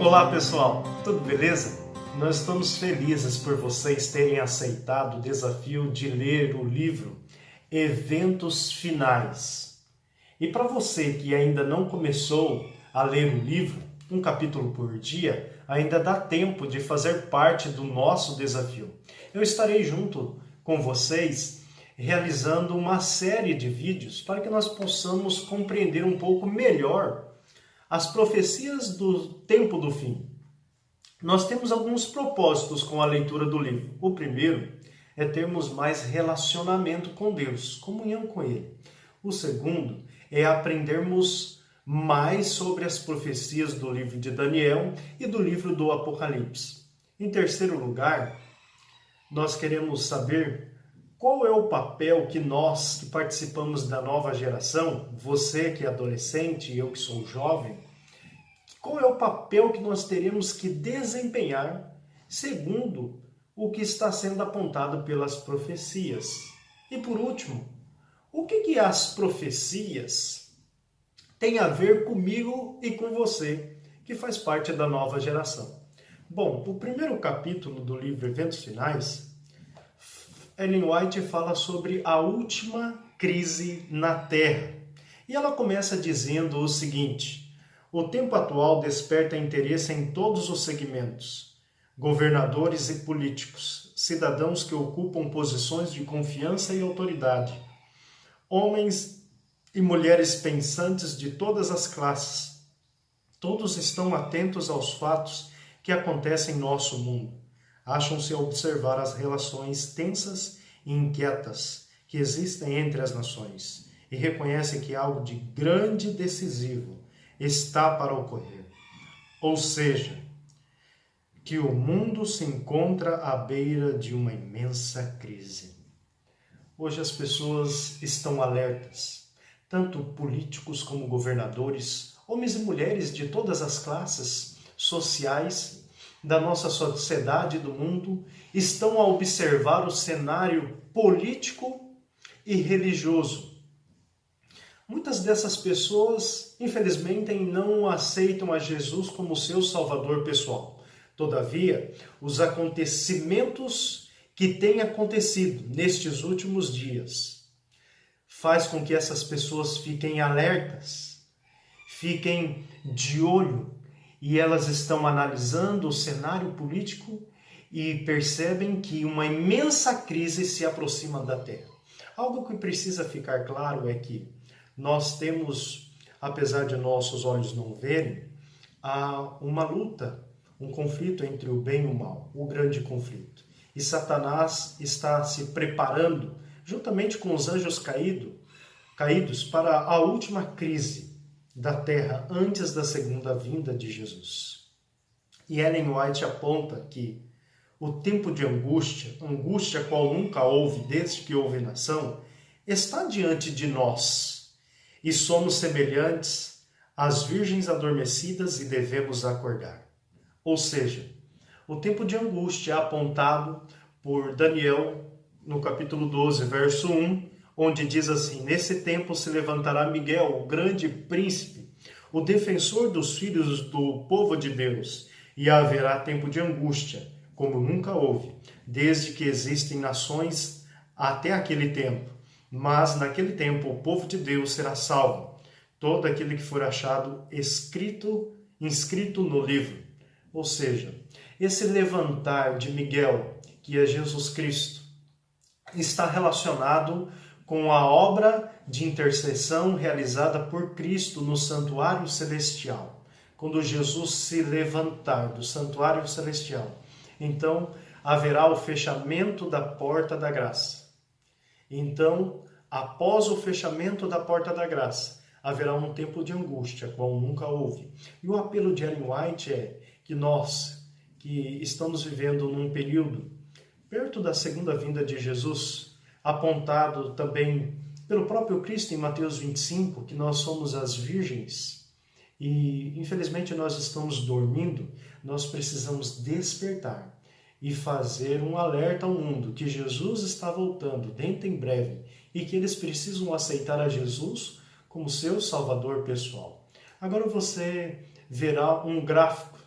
Olá pessoal, tudo beleza? Nós estamos felizes por vocês terem aceitado o desafio de ler o livro Eventos Finais. E para você que ainda não começou a ler o livro, um capítulo por dia, ainda dá tempo de fazer parte do nosso desafio. Eu estarei junto com vocês realizando uma série de vídeos para que nós possamos compreender um pouco melhor as profecias do tempo do fim. Nós temos alguns propósitos com a leitura do livro. O primeiro é termos mais relacionamento com Deus, comunhão com Ele. O segundo é aprendermos mais sobre as profecias do livro de Daniel e do livro do Apocalipse. Em terceiro lugar, nós queremos saber qual é o papel que nós, que participamos da nova geração, você que é adolescente e eu que sou jovem, qual é o papel que nós teremos que desempenhar segundo o que está sendo apontado pelas profecias? E por último, o que as profecias têm a ver comigo e com você, que faz parte da nova geração? Bom, o primeiro capítulo do livro Eventos Finais, Ellen White fala sobre a última crise na Terra. E ela começa dizendo o seguinte: o tempo atual desperta interesse em todos os segmentos, governadores e políticos, cidadãos que ocupam posições de confiança e autoridade, homens e mulheres pensantes de todas as classes. Todos estão atentos aos fatos que acontecem em nosso mundo. Acham-se a observar as relações tensas e inquietas que existem entre as nações e reconhecem que algo de grande e decisivo está para ocorrer. Ou seja, que o mundo se encontra à beira de uma imensa crise. Hoje as pessoas estão alertas, tanto políticos como governadores, homens e mulheres de todas as classes sociais da nossa sociedade e do mundo estão a observar o cenário político e religioso. Muitas dessas pessoas, infelizmente, não aceitam a Jesus como seu salvador pessoal. Todavia, os acontecimentos que têm acontecido nestes últimos dias faz com que essas pessoas fiquem alertas, fiquem de olho, e elas estão analisando o cenário político e percebem que uma imensa crise se aproxima da Terra. Algo que precisa ficar claro é que nós temos, apesar de nossos olhos não verem, uma luta, um conflito entre o bem e o mal, o grande conflito. E Satanás está se preparando, juntamente com os anjos caídos, para a última crise da Terra antes da segunda vinda de Jesus. E Ellen White aponta que o tempo de angústia qual nunca houve desde que houve nação, está diante de nós e somos semelhantes às virgens adormecidas e devemos acordar. Ou seja, o tempo de angústia é apontado por Daniel no capítulo 12, verso 1, onde diz assim: nesse tempo se levantará Miguel, o grande príncipe, o defensor dos filhos do povo de Deus, e haverá tempo de angústia, como nunca houve, desde que existem nações até aquele tempo. Mas naquele tempo o povo de Deus será salvo, todo aquele que for achado inscrito no livro. Ou seja, esse levantar de Miguel, que é Jesus Cristo, está relacionado com a obra de intercessão realizada por Cristo no santuário celestial. Quando Jesus se levantar do santuário celestial, então haverá o fechamento da porta da graça. Então, após o fechamento da porta da graça, haverá um tempo de angústia, qual nunca houve. E o apelo de Ellen White é que nós, que estamos vivendo num período perto da segunda vinda de Jesus, apontado também pelo próprio Cristo em Mateus 25, que nós somos as virgens e infelizmente nós estamos dormindo, nós precisamos despertar e fazer um alerta ao mundo que Jesus está voltando dentro em breve e que eles precisam aceitar a Jesus como seu salvador pessoal. Agora você verá um gráfico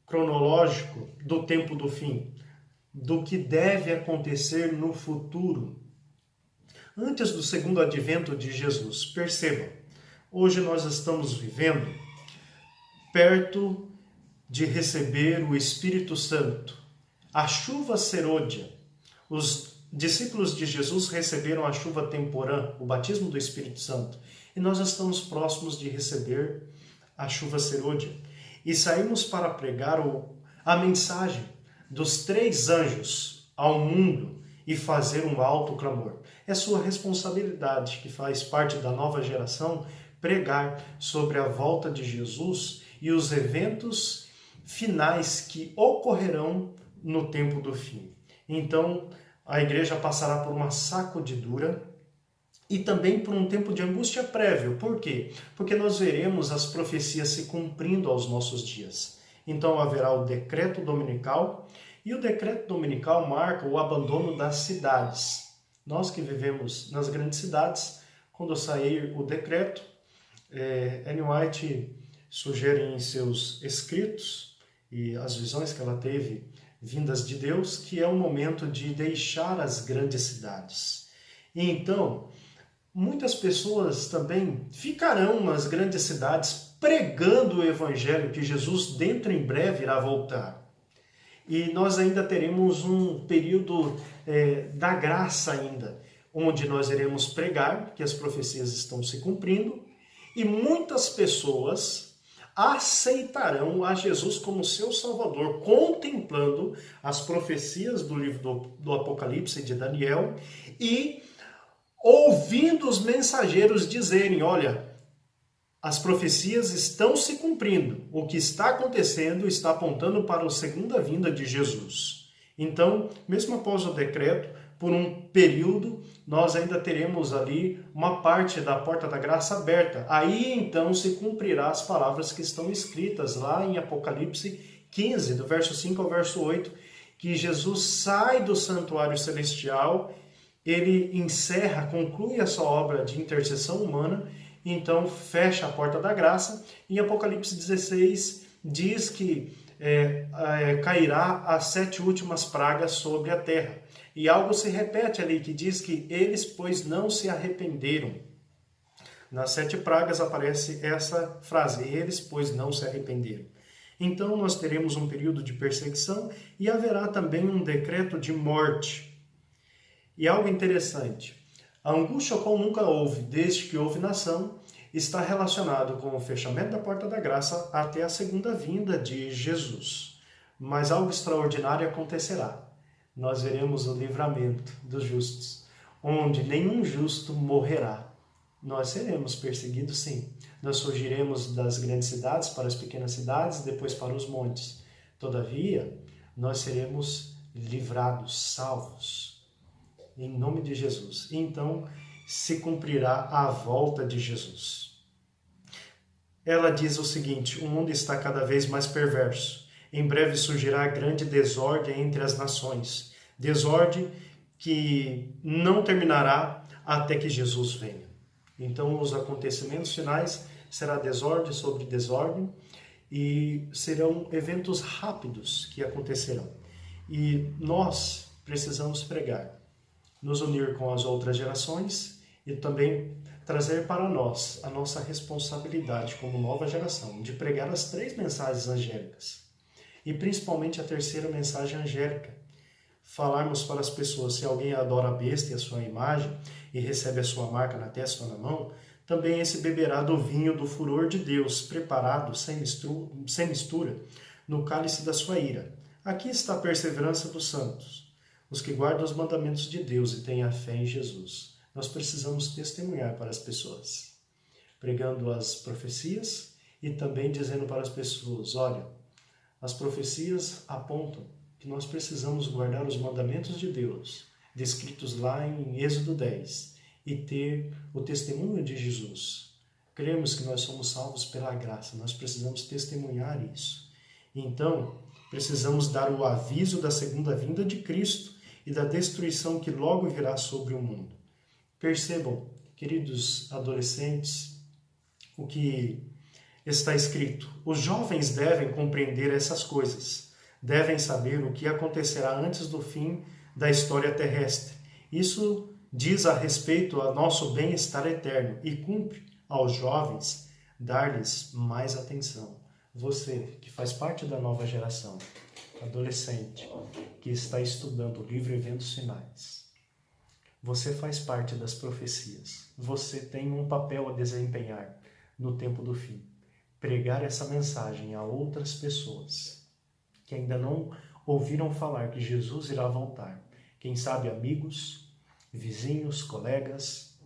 cronológico do tempo do fim, do que deve acontecer no futuro, antes do segundo advento de Jesus. Percebam, hoje nós estamos vivendo perto de receber o Espírito Santo, a chuva serôdia. Os discípulos de Jesus receberam a chuva temporã, o batismo do Espírito Santo, e nós estamos próximos de receber a chuva serôdia. E saímos para pregar a mensagem dos 3 anjos ao mundo e fazer um alto clamor. É sua responsabilidade, que faz parte da nova geração, pregar sobre a volta de Jesus e os eventos finais que ocorrerão no tempo do fim. Então, a igreja passará por uma sacudidura e também por um tempo de angústia prévio. Por quê? Porque nós veremos as profecias se cumprindo aos nossos dias. Então haverá o decreto dominical, e o decreto dominical marca o abandono das cidades. Nós que vivemos nas grandes cidades, quando sair o decreto, Ellen White sugere em seus escritos e as visões que ela teve vindas de Deus, que é o momento de deixar as grandes cidades. E então, muitas pessoas também ficarão nas grandes cidades pregando o evangelho, que Jesus dentro em breve irá voltar. E nós ainda teremos um período da graça ainda, onde nós iremos pregar, que as profecias estão se cumprindo, e muitas pessoas aceitarão a Jesus como seu Salvador, contemplando as profecias do livro do Apocalipse de Daniel e ouvindo os mensageiros dizerem: olha, as profecias estão se cumprindo, o que está acontecendo está apontando para a segunda vinda de Jesus. Então, mesmo após o decreto, por um período, nós ainda teremos ali uma parte da porta da graça aberta. Aí então se cumprirá as palavras que estão escritas lá em Apocalipse 15, do verso 5 ao verso 8, que Jesus sai do santuário celestial, ele encerra, conclui a sua obra de intercessão humana, então fecha a porta da graça. Em Apocalipse 16 diz que cairá as 7 últimas pragas sobre a terra. E algo se repete ali, que diz que eles, pois, não se arrependeram. Nas 7 pragas aparece essa frase: eles, pois, não se arrependeram. Então nós teremos um período de perseguição e haverá também um decreto de morte. E algo interessante, a angústia qual nunca houve, desde que houve nação, está relacionado com o fechamento da porta da graça até a segunda vinda de Jesus. Mas algo extraordinário acontecerá. Nós veremos o livramento dos justos, onde nenhum justo morrerá. Nós seremos perseguidos, sim. Nós fugiremos das grandes cidades para as pequenas cidades, depois para os montes. Todavia, nós seremos livrados, salvos, em nome de Jesus. Então, se cumprirá a volta de Jesus. Ela diz o seguinte: o mundo está cada vez mais perverso. Em breve surgirá grande desordem entre as nações. Desordem que não terminará até que Jesus venha. Então, os acontecimentos finais será desordem sobre desordem e serão eventos rápidos que acontecerão. E nós precisamos pregar, nos unir com as outras gerações e também trazer para nós a nossa responsabilidade como nova geração de pregar as 3 mensagens angélicas. E principalmente a terceira mensagem angélica. Falarmos para as pessoas: se alguém adora a besta e a sua imagem e recebe a sua marca na testa ou na mão, também esse beberá do vinho do furor de Deus, preparado sem mistura no cálice da sua ira. Aqui está a perseverança dos santos, os que guardam os mandamentos de Deus e têm a fé em Jesus. Nós precisamos testemunhar para as pessoas, pregando as profecias e também dizendo para as pessoas: olha, as profecias apontam que nós precisamos guardar os mandamentos de Deus, descritos lá em Êxodo 10, e ter o testemunho de Jesus. Cremos que nós somos salvos pela graça, nós precisamos testemunhar isso. Então, precisamos dar o aviso da segunda vinda de Cristo e da destruição que logo virá sobre o mundo. Percebam, queridos adolescentes, o que está escrito: os jovens devem compreender essas coisas, devem saber o que acontecerá antes do fim da história terrestre. Isso diz a respeito ao nosso bem-estar eterno e cumpre aos jovens dar-lhes mais atenção. Você, que faz parte da nova geração, adolescente, que está estudando o livro Eventos Finais, você faz parte das profecias. Você tem um papel a desempenhar no tempo do fim. Pregar essa mensagem a outras pessoas que ainda não ouviram falar que Jesus irá voltar. Quem sabe amigos, vizinhos, colegas,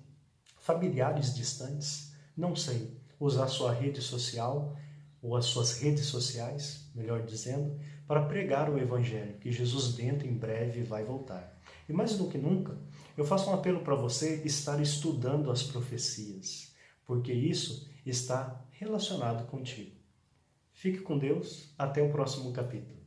familiares distantes, não sei, usar sua rede social ou as suas redes sociais, melhor dizendo, para pregar o Evangelho, que Jesus dentro em breve vai voltar. E mais do que nunca, eu faço um apelo para você estar estudando as profecias, porque isso está relacionado contigo. Fique com Deus, até o próximo capítulo.